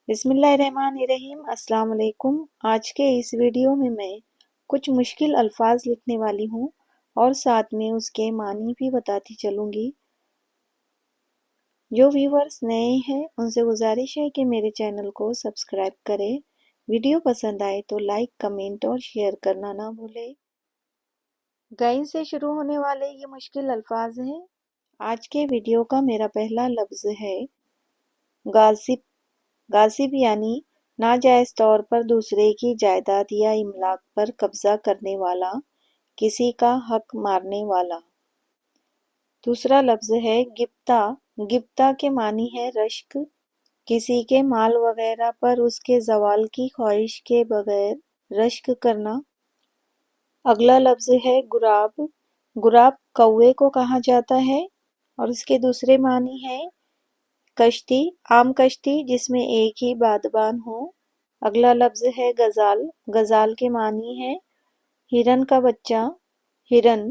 بسم اللہ الرحمن الرحیم۔ السلام علیکم۔ آج کے اس ویڈیو میں کچھ مشکل الفاظ لکھنے والی ہوں اور ساتھ میں اس کے معنی بھی بتاتی چلوں گی۔ جو ویورز نئے ہیں ان سے گزارش ہے کہ میرے چینل کو سبسکرائب کریں۔ ویڈیو پسند آئے تو لائک، کمنٹ اور شیئر کرنا نہ بھولیں۔ غین سے شروع ہونے والے یہ مشکل الفاظ ہیں۔ آج کے ویڈیو کا میرا پہلا لفظ ہے غاصب۔ غاصب یعنی ناجائز طور پر دوسرے کی جائیداد یا املاک پر قبضہ کرنے والا، کسی کا حق مارنے والا۔ دوسرا لفظ ہے غبطہ۔ غبطہ کے معنی ہے رشک، کسی کے مال وغیرہ پر اس کے زوال کی خواہش کے بغیر رشک کرنا۔ اگلا لفظ ہے غراب۔ غراب کوے کو کہا جاتا ہے اور اس کے دوسرے معنی ہے کشتی، عام کشتی جس میں ایک ہی بادبان ہو۔ اگلا لفظ ہے غزال۔ غزال کے معنی ہے ہرن کا بچہ، ہرن۔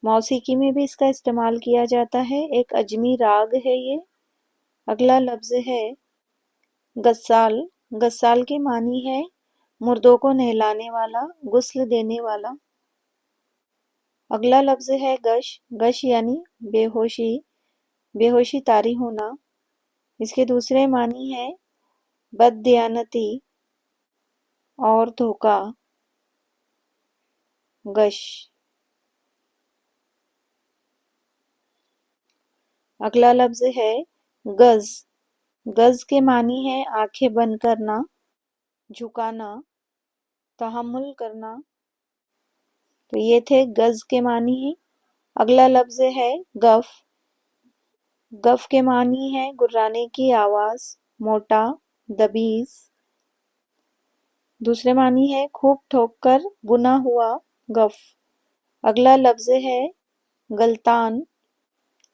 موسیقی میں بھی اس کا استعمال کیا جاتا ہے، ایک عجمی راگ ہے یہ۔ اگلا لفظ ہے غسال۔ غسال کے معنی ہے مردوں کو نہلانے والا، غسل دینے والا۔ اگلا لفظ ہے غش۔ غش یعنی بے ہوشی، بے ہوشی طاری ہونا۔ اس کے دوسرے معنی ہے بددیانتی اور دھوکہ۔ غش۔ اگلا لفظ ہے غض۔ غض کے معنی ہے آنکھیں بند کرنا، جھکانا، تحمل کرنا۔ تو یہ تھے غض کے معنی۔ اگلا لفظ ہے گف۔ گف کے معنی ہے گرانے کی آواز، موٹا، دبیز۔ دوسرے معنی ہے خوب ٹھوک کر بنا ہوا، گف۔ اگلا لفظ ہے غلطان۔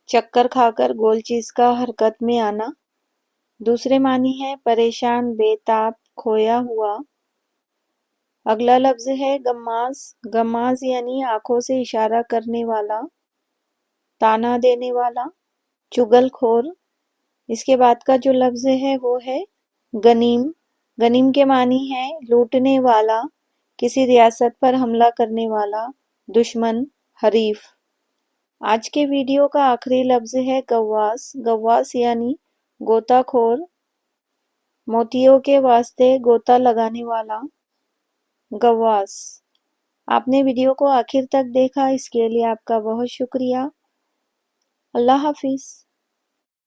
چکر کھا کر گول چیز کا حرکت میں آنا۔ دوسرے معنی ہے پریشان، بے تاب، کھویا ہوا۔ اگلا لفظ ہے غماز۔ غماز یعنی آنکھوں سے اشارہ کرنے والا، طعنہ دینے والا، چغل خور۔ اس کے بعد کا جو لفظ ہے وہ ہے غنیم۔ غنیم کے معنی ہے لوٹنے والا، کسی ریاست پر حملہ کرنے والا، دشمن، حریف۔ آج کے ویڈیو کا آخری لفظ ہے غواص۔ غواص یعنی غوطہ خور، موتیوں کے واسطے غوطہ لگانے والا، غواص۔ آپ نے ویڈیو کو آخر تک دیکھا، اس کے لیے آپ کا بہت شکریہ۔ اللہ حافظ۔